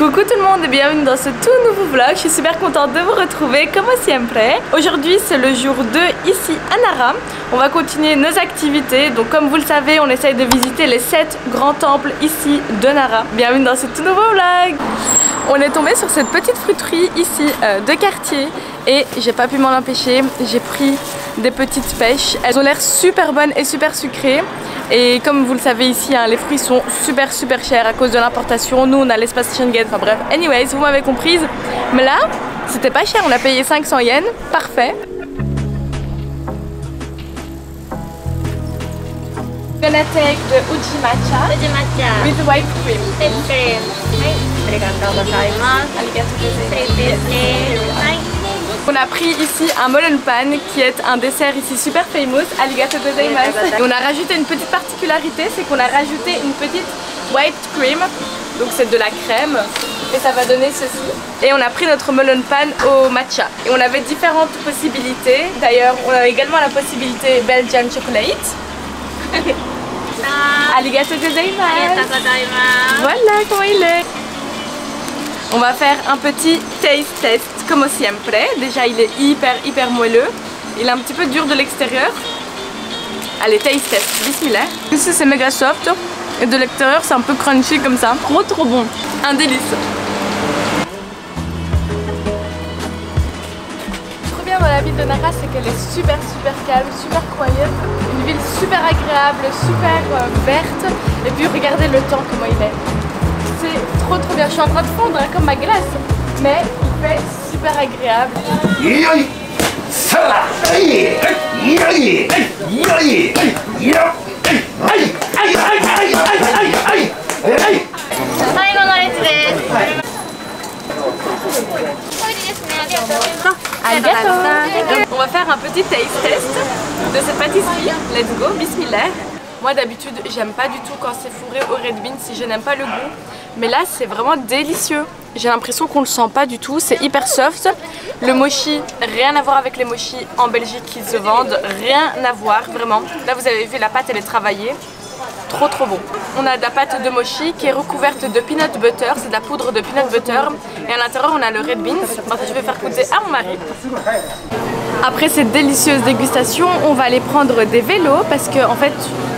Coucou tout le monde et bienvenue dans ce tout nouveau vlog. Je suis super contente de vous retrouver comme siempre. Aujourd'hui c'est le jour 2 ici à Nara. On va continuer nos activités. Donc comme vous le savez, on essaye de visiter les 7 grands temples ici de Nara. Bienvenue dans ce tout nouveau vlog. On est tombé sur cette petite fruiterie ici de quartier et j'ai pas pu m'en empêcher. J'ai pris des petites pêches. Elles ont l'air super bonnes et super sucrées. Et comme vous le savez ici, hein, les fruits sont super chers à cause de l'importation. Nous on a l'espace Schengen, enfin bref. Anyways, vous m'avez comprise. Mais là, c'était pas cher, on a payé 500 yens. Parfait. I'm gonna take the uji matcha. Uji matcha. With white cream. Whipped cream. On a pris ici un melon pan qui est un dessert ici super famous, arigato gozaimasu. Et on a rajouté une petite particularité, c'est qu'on a rajouté une petite whipped cream, donc c'est de la crème et ça va donner ceci. Et on a pris notre melon pan au matcha et on avait différentes possibilités. D'ailleurs on avait également la possibilité Belgian chocolate. Arigato gozaimasu. Voilà comment il est. On va faire un petit taste test comme siempre. Déjà il est hyper moelleux. Il est un petit peu dur de l'extérieur. Allez, taste test, bismillah. Ici c'est méga soft et de l'extérieur c'est un peu crunchy comme ça. Trop bon, un délice. Trop bien dans la ville de Nara, c'est qu'elle est super calme, super quiet. Une ville super agréable, super verte. Et puis regardez le temps comment il est. C'est trop bien, je suis en train de fondre hein, comme ma glace, mais il fait super agréable. On va faire un petit taste test de cette pâtisserie. Let's go, bismillah. Moi d'habitude j'aime pas du tout quand c'est fourré au red bean si je n'aime pas le goût. Mais là c'est vraiment délicieux. J'ai l'impression qu'on le sent pas du tout, c'est hyper soft. Le mochi, rien à voir avec les mochis en Belgique qui se vendent, rien à voir vraiment. Là vous avez vu la pâte elle est travaillée, trop bon. On a de la pâte de mochi qui est recouverte de peanut butter, c'est de la poudre de peanut butter. Et à l'intérieur on a le red beans, je vais faire goûter à mon mari. Après cette délicieuse dégustation, on va aller prendre des vélos parce qu'en fait,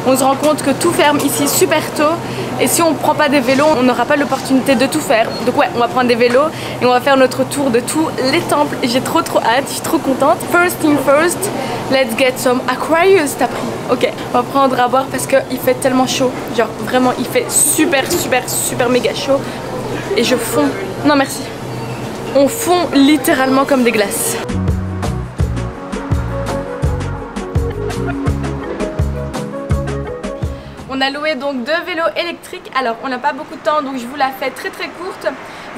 on se rend compte que tout ferme ici super tôt et si on ne prend pas des vélos, on n'aura pas l'opportunité de tout faire. Donc ouais, on va prendre des vélos et on va faire notre tour de tous les temples. J'ai trop hâte, je suis trop contente. First thing first, let's get some Aquarius, t'as pris? Ok, on va prendre à boire parce qu'il fait tellement chaud. Genre vraiment, il fait super méga chaud et je fonds. Non merci. On fond littéralement comme des glaces. On a loué donc 2 vélos électriques. Alors on n'a pas beaucoup de temps donc je vous la fais très courte.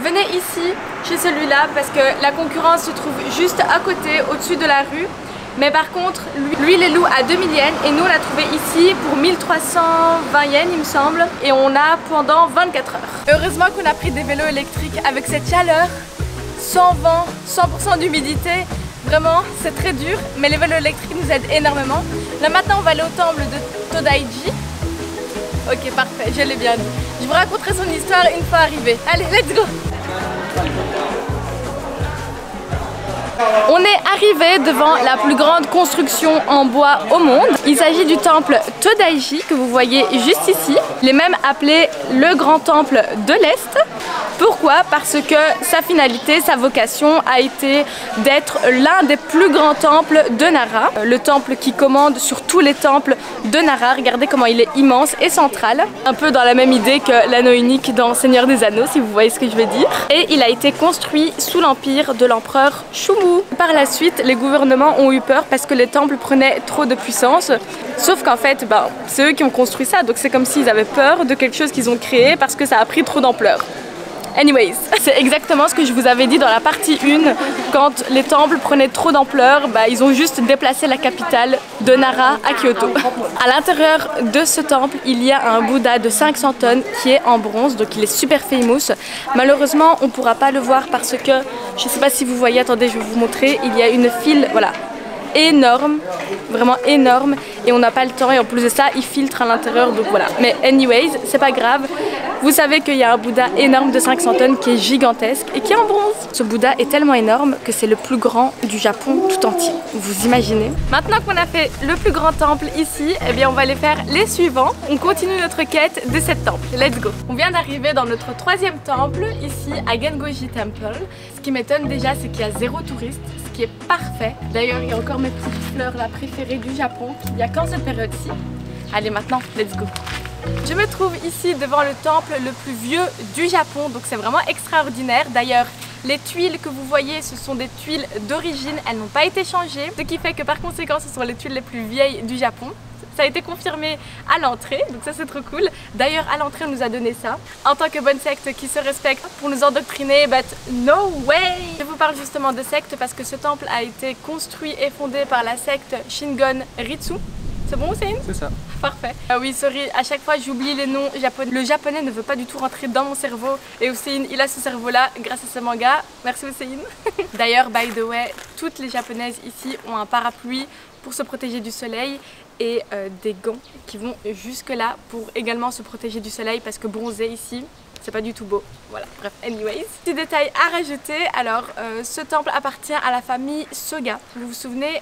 Venez ici chez celui-là parce que la concurrence se trouve juste à côté, au-dessus de la rue. Mais par contre lui il les loue à 2000 yens et nous on l'a trouvé ici pour 1320 yens il me semble. Et on a pendant 24 heures. Heureusement qu'on a pris des vélos électriques avec cette chaleur, sans vent, 100% d'humidité. Vraiment c'est très dur mais les vélos électriques nous aident énormément. Là maintenant on va aller au temple de Todaiji. Ok parfait, je l'ai bien dit. Je vous raconterai son histoire une fois arrivé. Allez, let's go. On est arrivé devant la plus grande construction en bois au monde. Il s'agit du temple Todaiji que vous voyez juste ici. Il est même appelé le grand temple de l'Est. Pourquoi? Parce que sa finalité, sa vocation a été d'être l'un des plus grands temples de Nara. Le temple qui commande sur tous les temples de Nara. Regardez comment il est immense et central. Un peu dans la même idée que l'anneau unique dans Seigneur des Anneaux, si vous voyez ce que je veux dire. Et il a été construit sous l'empire de l'empereur Shumu. Par la suite, les gouvernements ont eu peur parce que les temples prenaient trop de puissance. Sauf qu'en fait, c'est eux qui ont construit ça. Donc c'est comme s'ils avaient peur de quelque chose qu'ils ont créé parce que ça a pris trop d'ampleur. Anyways, c'est exactement ce que je vous avais dit dans la partie 1. Quand les temples prenaient trop d'ampleur, ils ont juste déplacé la capitale de Nara à Kyoto. À l'intérieur de ce temple, il y a un Bouddha de 500 tonnes qui est en bronze, donc il est super famous. Malheureusement, on ne pourra pas le voir parce que, je ne sais pas si vous voyez, attendez, je vais vous montrer, il y a une file, voilà. énorme, vraiment énorme, et on n'a pas le temps, et en plus de ça il filtre à l'intérieur, donc voilà. Mais anyways, c'est pas grave. Vous savez qu'il y a un Bouddha énorme de 500 tonnes qui est gigantesque et qui est en bronze. Ce Bouddha est tellement énorme que c'est le plus grand du Japon tout entier. Vous imaginez? Maintenant qu'on a fait le plus grand temple ici, eh bien on va aller faire les suivants. On continue notre quête de 7 temples. Let's go! On vient d'arriver dans notre 3e temple ici à Gengoji Temple. Ce qui m'étonne déjà, c'est qu'il y a 0 touriste, ce qui est parfait. D'ailleurs, il y a encore mes petites fleurs là préférées du Japon. Il n'y a qu'en cette période-ci. Allez, maintenant, let's go! Je me trouve ici devant le temple le plus vieux du Japon, donc c'est vraiment extraordinaire. D'ailleurs, les tuiles que vous voyez, ce sont des tuiles d'origine, elles n'ont pas été changées, ce qui fait que par conséquent, ce sont les tuiles les plus vieilles du Japon. Ça a été confirmé à l'entrée, donc ça c'est trop cool. D'ailleurs, à l'entrée, on nous a donné ça. En tant que bonne secte qui se respecte pour nous endoctriner, but no way! Je vous parle justement de secte parce que ce temple a été construit et fondé par la secte Shingon Ritsu. C'est bon, Hussein? C'est ça. Parfait. Ah oui, sorry, à chaque fois j'oublie les noms japonais. Le japonais ne veut pas du tout rentrer dans mon cerveau. Et Hussein, il a ce cerveau-là grâce à ce manga. Merci Hussein. D'ailleurs, by the way, toutes les japonaises ici ont un parapluie pour se protéger du soleil et des gants qui vont jusque là pour également se protéger du soleil parce que bronzer ici, c'est pas du tout beau. Voilà, bref, anyways. Petit détail à rajouter, alors ce temple appartient à la famille Soga. Vous vous souvenez,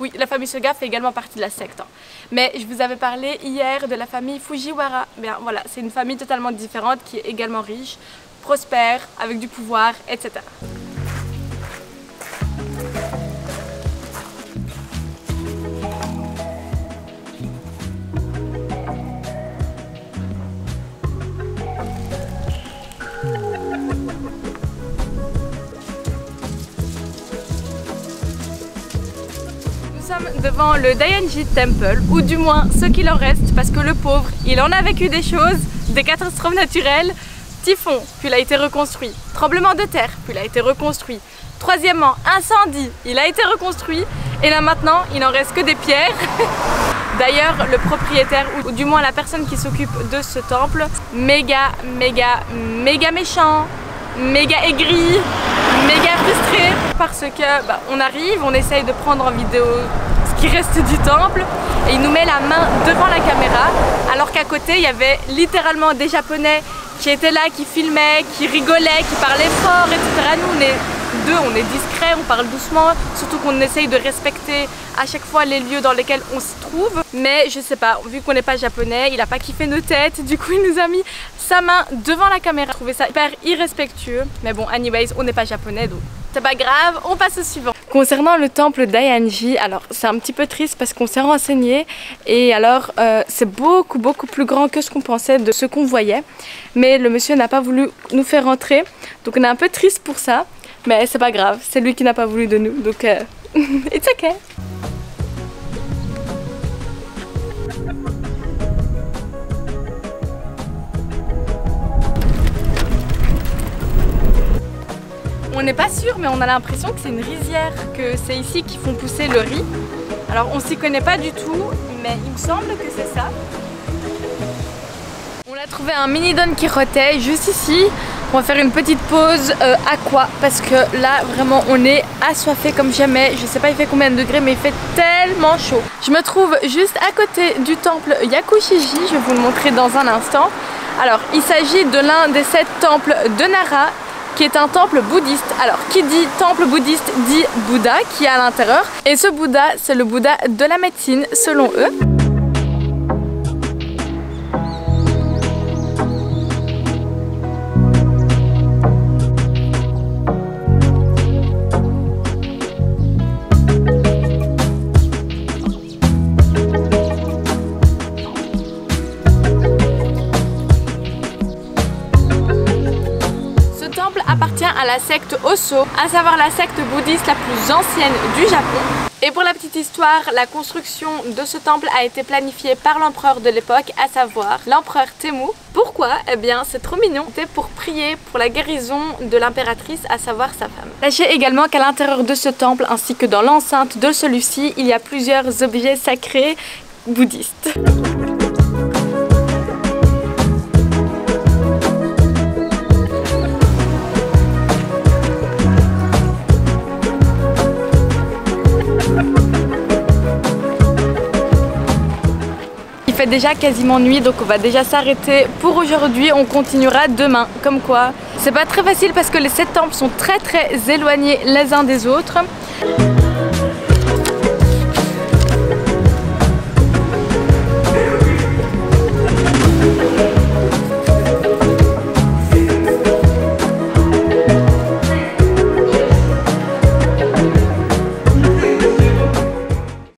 oui, la famille Soga fait également partie de la secte. Hein. Mais je vous avais parlé hier de la famille Fujiwara. Bien voilà, c'est une famille totalement différente qui est également riche, prospère, avec du pouvoir, etc. Nous sommes devant le Dayanji Temple, ou du moins ce qu'il en reste, parce que le pauvre, il en a vécu des choses, des catastrophes naturelles, typhon, puis il a été reconstruit, tremblement de terre, puis il a été reconstruit, troisièmement, incendie, il a été reconstruit, et là maintenant, il n'en reste que des pierres. D'ailleurs, le propriétaire, ou du moins la personne qui s'occupe de ce temple, méga méchant, méga aigri, méga frustré parce que on arrive, on essaye de prendre en vidéo ce qui reste du temple et il nous met la main devant la caméra alors qu'à côté il y avait littéralement des Japonais qui étaient là, qui filmaient, qui rigolaient, qui parlaient fort, etc. Nous on est discrets, on parle doucement, surtout qu'on essaye de respecter à chaque fois les lieux dans lesquels on se trouve. Mais je sais pas, vu qu'on n'est pas japonais, il a pas kiffé nos têtes, du coup il nous a mis sa main devant la caméra. Je trouvais ça hyper irrespectueux, mais bon, anyways, on n'est pas japonais donc c'est pas grave, on passe au suivant. Concernant le temple Dayanji, alors c'est un petit peu triste parce qu'on s'est renseigné et alors c'est beaucoup plus grand que ce qu'on pensait, de ce qu'on voyait. Mais le monsieur n'a pas voulu nous faire rentrer, donc on est un peu triste pour ça. Mais c'est pas grave, c'est lui qui n'a pas voulu de nous, donc it's okay. On n'est pas sûr, mais on a l'impression que c'est une rizière, que c'est ici qu'ils font pousser le riz. Alors on s'y connaît pas du tout, mais il me semble que c'est ça. On a trouvé un mini Don Quijote juste ici. On va faire une petite pause aqua parce que là vraiment on est assoiffé comme jamais. Je sais pas il fait combien de degrés mais il fait tellement chaud. Je me trouve juste à côté du temple Yakushiji, je vais vous le montrer dans un instant. Alors il s'agit de l'un des 7 temples de Nara qui est un temple bouddhiste. Alors qui dit temple bouddhiste dit Bouddha qui est à l'intérieur. Et ce Bouddha c'est le Bouddha de la médecine selon eux. Appartient à la secte Osso, à savoir la secte bouddhiste la plus ancienne du Japon. Et pour la petite histoire, la construction de ce temple a été planifiée par l'empereur de l'époque, à savoir l'empereur Temmu. Pourquoi? Eh bien c'est trop mignon, c'était pour prier pour la guérison de l'impératrice, à savoir sa femme. Sachez également qu'à l'intérieur de ce temple ainsi que dans l'enceinte de celui-ci, il y a plusieurs objets sacrés bouddhistes. fait déjà quasiment nuit, donc on va déjà s'arrêter pour aujourd'hui. On continuera demain, comme quoi. C'est pas très facile parce que les 7 temples sont très éloignés les uns des autres.